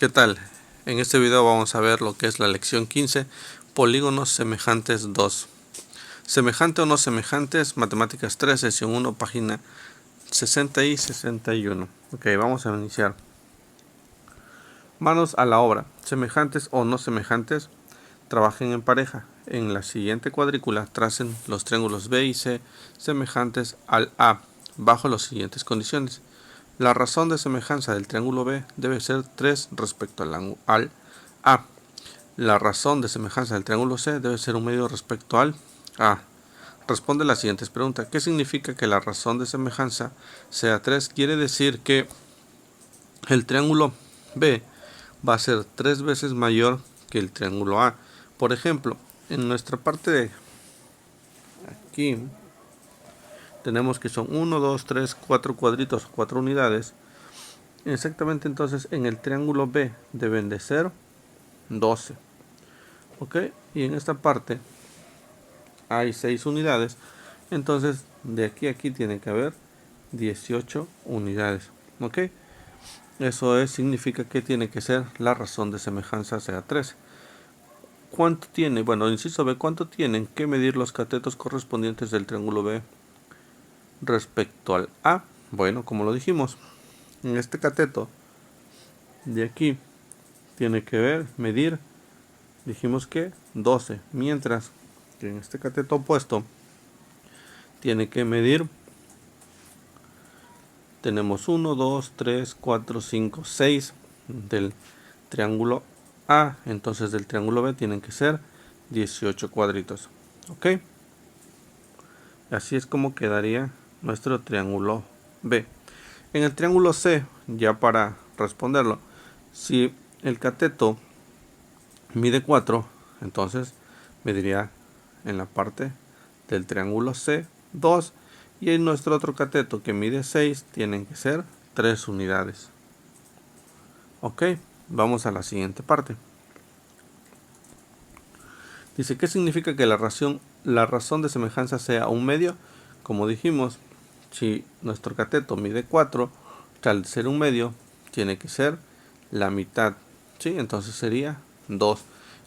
¿Qué tal? En este video vamos a ver lo que es la lección 15, polígonos semejantes 2. Semejante o no semejantes, matemáticas 3, sesión 1, página 60 y 61. Ok, vamos a iniciar. Manos a la obra. Semejantes o no semejantes, trabajen en pareja. En la siguiente cuadrícula tracen los triángulos B y C semejantes al A, bajo las siguientes condiciones. La razón de semejanza del triángulo B debe ser 3 respecto al A. La razón de semejanza del triángulo C debe ser un medio respecto al A. Responde las siguientes preguntas. ¿Qué significa que la razón de semejanza sea 3? Quiere decir que el triángulo B va a ser 3 veces mayor que el triángulo A. Por ejemplo, en nuestra parte de aquí tenemos que son 1, 2, 3, 4 cuadritos, 4 unidades. Exactamente, entonces en el triángulo B deben de ser 12. Ok, y en esta parte hay 6 unidades. Entonces de aquí a aquí tiene que haber 18 unidades. Ok, eso significa que tiene que ser la razón de semejanza sea 3. ¿Cuánto tiene? Bueno, inciso B, ¿cuánto tienen que medir los catetos correspondientes del triángulo B respecto al A? Bueno, como lo dijimos, en este cateto de aquí tiene que medir, dijimos que 12, mientras que en este cateto opuesto tiene que medir, tenemos 1, 2, 3, 4, 5, 6 del triángulo A, entonces del triángulo B tienen que ser 18 cuadritos. Ok, así es como quedaría nuestro triángulo B. En el triángulo C, ya para responderlo, si el cateto mide 4, entonces mediría en la parte del triángulo C 2, y en nuestro otro cateto que mide 6 tienen que ser 3 unidades. Ok, vamos a la siguiente parte. Dice, ¿qué significa que la razón de semejanza sea un medio? Como dijimos, si nuestro cateto mide 4, al ser un medio tiene que ser la mitad, ¿sí? Entonces sería 2.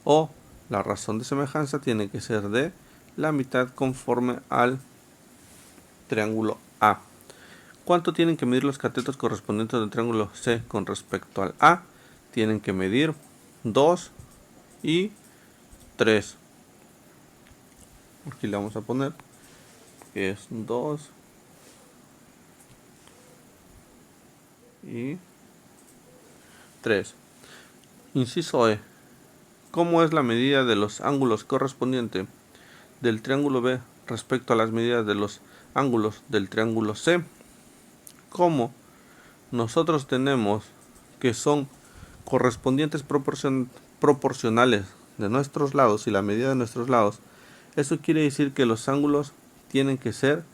O la razón de semejanza tiene que ser de la mitad conforme al triángulo A. ¿Cuánto tienen que medir los catetos correspondientes del triángulo C con respecto al A? Tienen que medir 2 y 3. Aquí le vamos a poner que es 2 y 3. Inciso E. ¿Cómo es la medida de los ángulos correspondientes del triángulo B respecto a las medidas de los ángulos del triángulo C? Como nosotros tenemos que son correspondientes proporcionales de nuestros lados y la medida de nuestros lados, eso quiere decir que los ángulos tienen que ser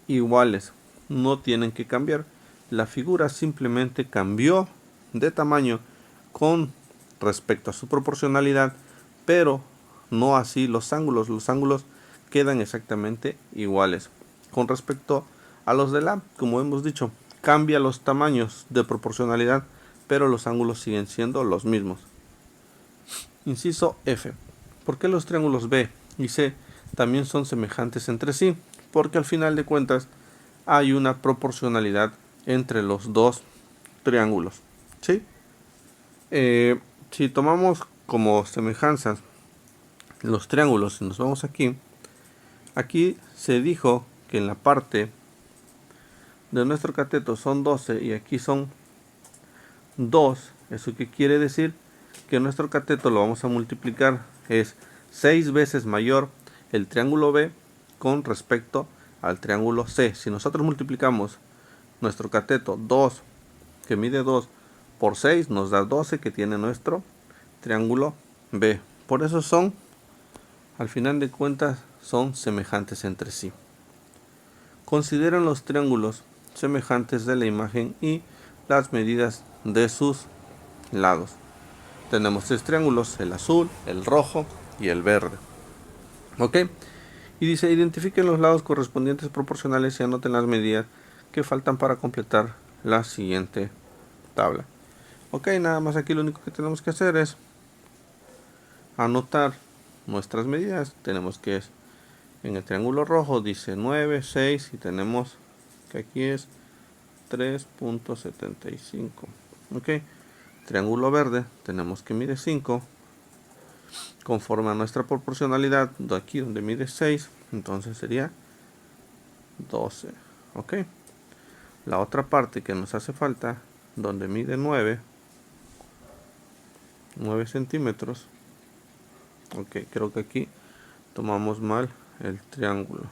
iguales, no tienen que cambiar. La figura simplemente cambió de tamaño con respecto a su proporcionalidad, pero no así los ángulos. Los ángulos quedan exactamente iguales. Con respecto a los de la, como hemos dicho, cambia los tamaños de proporcionalidad, pero los ángulos siguen siendo los mismos. Inciso F. ¿Por qué los triángulos B y C también son semejantes entre sí? Porque al final de cuentas hay una proporcionalidad entre los dos triángulos, ¿sí? Si tomamos como semejanzas los triángulos y nos vamos aquí se dijo que en la parte de nuestro cateto son 12 y aquí son 2. ¿Eso qué quiere decir? Que nuestro cateto lo vamos a multiplicar, es 6 veces mayor el triángulo B con respecto al triángulo C. Si nosotros multiplicamos nuestro cateto 2, que mide 2, por 6, nos da 12 que tiene nuestro triángulo B. Por eso son, al final de cuentas, son semejantes entre sí. Consideren los triángulos semejantes de la imagen y las medidas de sus lados. Tenemos 3 triángulos, el azul, el rojo y el verde. Ok, y dice, identifiquen los lados correspondientes proporcionales y anoten las medidas que faltan para completar la siguiente tabla. Ok, nada más aquí lo único que tenemos que hacer es anotar nuestras medidas. Tenemos que es en el triángulo rojo dice 9, 6 y tenemos que aquí es 3.75. ok, triángulo verde tenemos que mide 5 conforme a nuestra proporcionalidad de aquí donde mide 6, entonces sería 12. ok, la otra parte que nos hace falta donde mide 9 centímetros. Ok, creo que aquí tomamos mal el triángulo,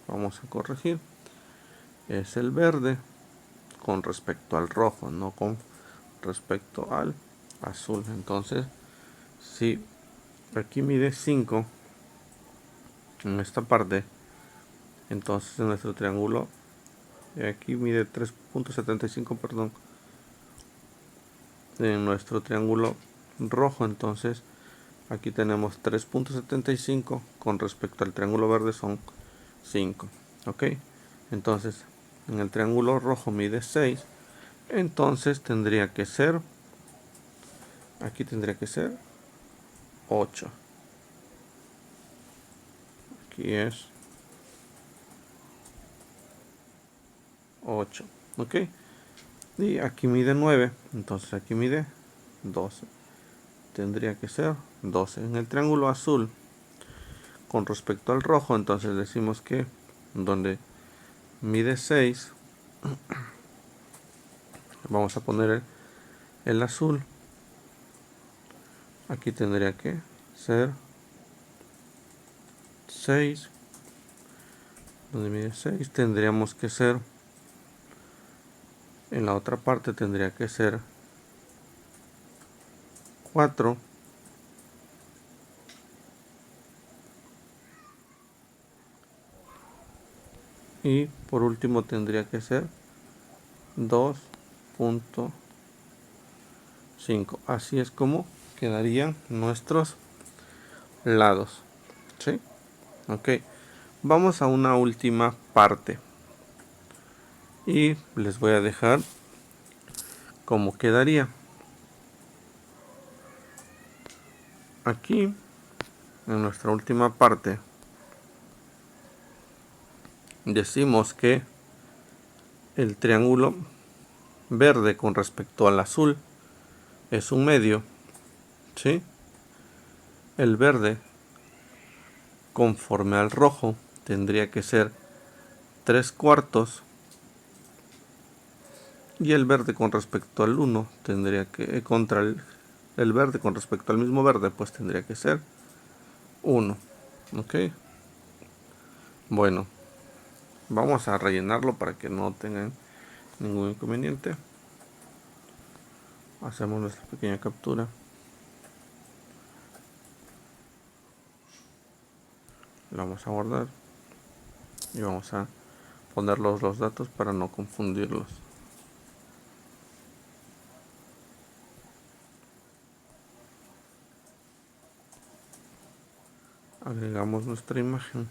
vamos a corregir. Es el verde con respecto al rojo, no con respecto al azul. Entonces, si aquí mide 5 en esta parte, entonces en nuestro triángulo aquí mide 3.75, perdón, en nuestro triángulo rojo, entonces aquí tenemos 3.75 con respecto al triángulo verde son 5. ok, entonces en el triángulo rojo mide 6, entonces tendría que ser, aquí tendría que ser 8. Aquí es 8. ok, y aquí mide 9, entonces aquí mide 12. Tendría que ser 12. En el triángulo azul con respecto al rojo, entonces decimos que donde mide 6, vamos a poner el azul. Aquí tendría que ser 6. Donde mide 6 tendríamos que ser, en la otra parte tendría que ser 4. Y por último tendría que ser 2.5. Así es como quedarían nuestros lados. ¿Sí? Ok. Vamos a una última parte. Y les voy a dejar cómo quedaría. Aquí, en nuestra última parte, decimos que el triángulo verde con respecto al azul es un medio. ¿Sí? El verde conforme al rojo tendría que ser 3/4 y el verde con respecto al 1 tendría que contra el verde con respecto al mismo verde pues tendría que ser 1. ok, bueno, vamos a rellenarlo para que no tengan ningún inconveniente. Hacemos nuestra pequeña captura, la vamos a guardar y vamos a poner los datos para no confundirlos. Agregamos nuestra imagen.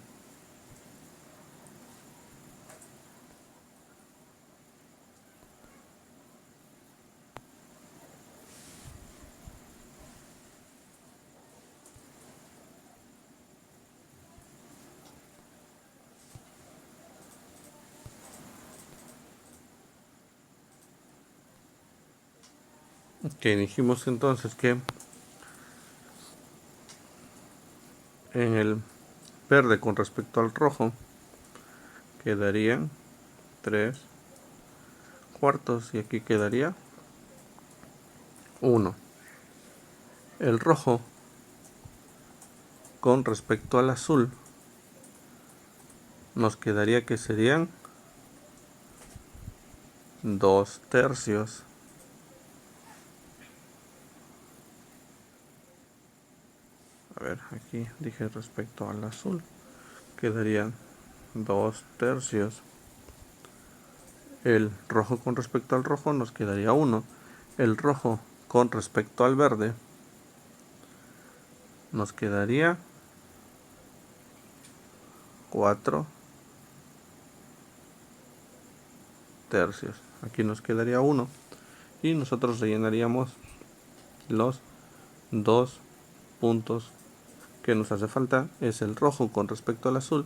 Ok, dijimos entonces que en el verde con respecto al rojo quedarían 3/4 y aquí quedaría 1. El rojo con respecto al azul nos quedaría que serían 2/3. A ver, aquí dije respecto al azul, quedarían 2/3. El rojo con respecto al rojo nos quedaría 1. El rojo con respecto al verde nos quedaría 4/3. Aquí nos quedaría 1 y nosotros rellenaríamos los dos puntos que nos hace falta. Es el rojo con respecto al azul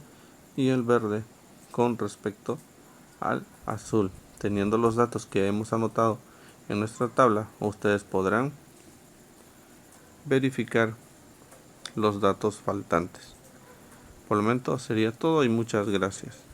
y el verde con respecto al azul. Teniendo los datos que hemos anotado en nuestra tabla, ustedes podrán verificar los datos faltantes. Por el momento sería todo y muchas gracias.